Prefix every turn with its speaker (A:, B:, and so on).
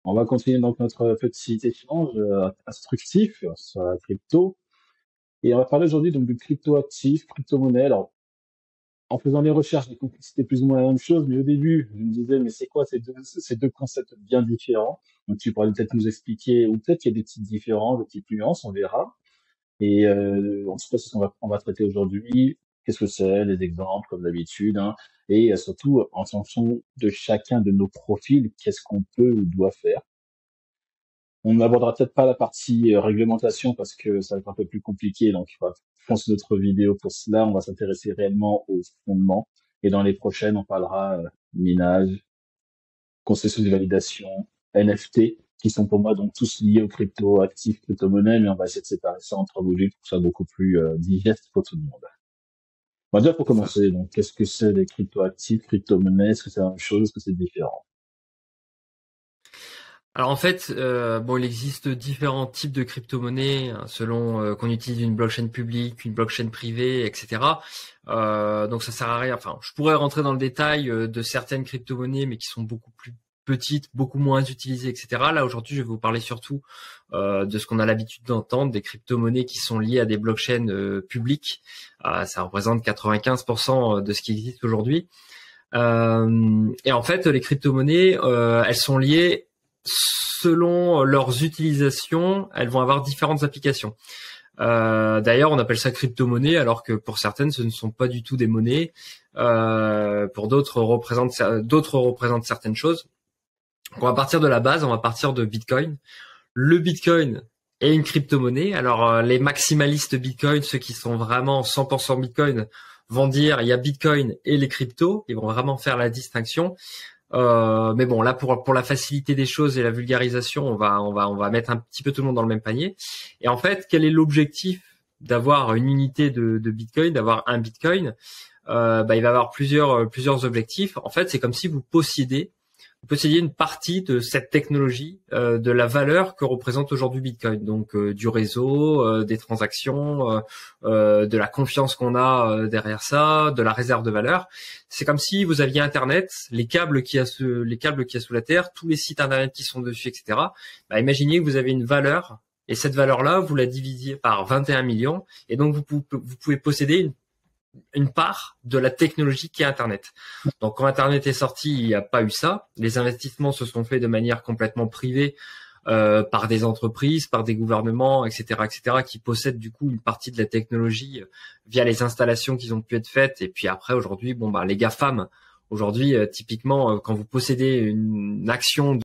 A: On va continuer donc notre petit échange instructif sur la crypto. Et on va parler aujourd'hui donc de crypto-actifs, crypto-monnaies. Alors, en faisant les recherches, j'ai compris que c'était plus ou moins la même chose, mais au début, je me disais, mais c'est quoi ces deux concepts bien différents? Donc, tu pourrais peut-être nous expliquer, ou peut-être qu'il y a des petites différences, des petites nuances, on verra. Et en tout cas, c'est ce on va traiter aujourd'hui. Qu'est-ce que c'est, les exemples, comme d'habitude, hein, et surtout, en fonction de chacun de nos profils, qu'est-ce qu'on peut ou doit faire. On n'abordera peut-être pas la partie réglementation parce que ça va être un peu plus compliqué, donc on va foncer notre vidéo pour cela. On va s'intéresser réellement aux fondements. Et dans les prochaines, on parlera minage, concession de validation, NFT, qui sont pour moi donc tous liés aux crypto-actifs, crypto-monnaies, mais on va essayer de séparer ça entre modules pour que ce soit beaucoup plus digeste pour tout le monde. Bon, déjà pour
B: C'est ça.
A: commencer, donc qu'est-ce que c'est les crypto-actifs, crypto-monnaies? Est-ce que c'est la même chose? Est-ce que c'est différent?
B: Alors en fait, bon, il existe différents types de crypto-monnaies hein, selon qu'on utilise une blockchain publique, une blockchain privée, etc. Donc ça sert à rien. Enfin, je pourrais rentrer dans le détail de certaines crypto-monnaies, mais qui sont beaucoup plus petites, beaucoup moins utilisées, etc. Là aujourd'hui, je vais vous parler surtout de ce qu'on a l'habitude d'entendre, des crypto-monnaies qui sont liées à des blockchains publiques. Ça représente 95% de ce qui existe aujourd'hui. Et en fait, les crypto-monnaies, elles sont liées selon leurs utilisations, elles vont avoir différentes applications. D'ailleurs, on appelle ça crypto-monnaie, alors que pour certaines, ce ne sont pas du tout des monnaies. Pour d'autres, représentent certaines choses. Donc, on va partir de la base, on va partir de Bitcoin. Le Bitcoin est une crypto-monnaie. Alors, les maximalistes Bitcoin, ceux qui sont vraiment 100% Bitcoin, vont dire il y a Bitcoin et les cryptos. Ils vont vraiment faire la distinction. Mais bon, là pour la facilité des choses et la vulgarisation, on va mettre un petit peu tout le monde dans le même panier. Et en fait, quel est l'objectif d'avoir une unité de Bitcoin, d'avoir un Bitcoin? Il va y avoir plusieurs objectifs. En fait, c'est comme si vous possédiez une partie de cette technologie, de la valeur que représente aujourd'hui Bitcoin, donc du réseau, des transactions, de la confiance qu'on a derrière ça, de la réserve de valeur. C'est comme si vous aviez Internet, les câbles qu'il y a sous la terre, tous les sites Internet qui sont dessus, etc. Imaginez que vous avez une valeur et cette valeur-là, vous la divisiez par 21 millions et donc vous pouvez posséder une part de la technologie qui est Internet. Donc quand Internet est sorti, il n'y a pas eu ça. Les investissements se sont faits de manière complètement privée par des entreprises, par des gouvernements, etc., etc., qui possèdent du coup une partie de la technologie via les installations qui ont pu être faites. Et puis après, aujourd'hui, les GAFAM, aujourd'hui, typiquement, quand vous possédez une action